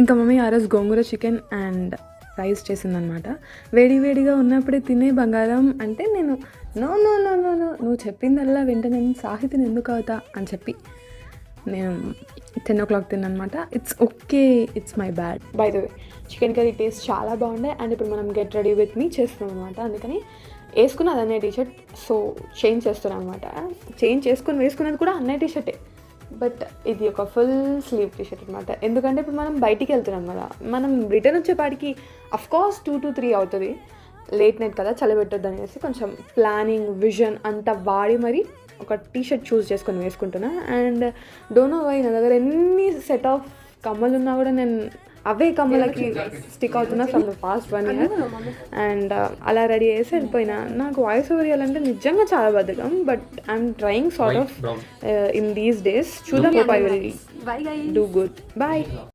ఇంకా మమ్మీ ఆ రోజు గోంగూర చికెన్ అండ్ రైస్ చేసిందనమాట. వేడిగా ఉన్నప్పుడే తినే బంగారం అంటే నేను no no no no no నువ్వు చెప్పిందల్లా వెంటనే నేను సాహితిని ఎందుకు అవుతా అని చెప్పి నేను 10 o'clock తిన్నమాట. It's okay, it's my bad. By the way chicken curry taste చాలా బాగుండే. అండ్ ఇప్పుడు మనం గెట్ రెడీ విత్ మీ చేస్తున్నాం అనమాట. అందుకని వేసుకున్నది అన్నయ్య టీషర్ట్, సో చేంజ్ చేస్తున్నాం అనమాట. చేంజ్ చేసుకొని వేసుకున్నది కూడా అన్నయ్య టీషర్టే, బట్ ఇది ఒక ఫుల్ స్లీవ్ టీషర్ట్ అనమాట. ఎందుకంటే ఇప్పుడు మనం బయటికి వెళ్తున్నాం కదా, మనం రిటర్న్ వచ్చేపాటికి అఫ్కోర్స్ 2 to 3 అవుతుంది. లేట్ నైట్ కదా, చలిపెట్టొద్దు అనేసి కొంచెం ప్లానింగ్ విజన్ అంతా వాడి మరి ఒక టీషర్ట్ చూస్ చేసుకొని వేసుకుంటున్నా. అండ్ డోంట్ నో వై నా దగ్గర ఎన్ని సెట్ ఆఫ్ కమ్మలు ఉన్నా కూడా నేను అవే కమ్మలకి స్టిక్ అవుతున్నా from the past 1 year. And అలా రెడీ చేసి వెళ్ళిపోయినా. నాకు వాయిస్ ఓవర్ ఇవ్వాలంటే నిజంగా చాలా బద్ధకం, but I'm trying sort of in these days. చూద్దాం, hope I will do good. Bye.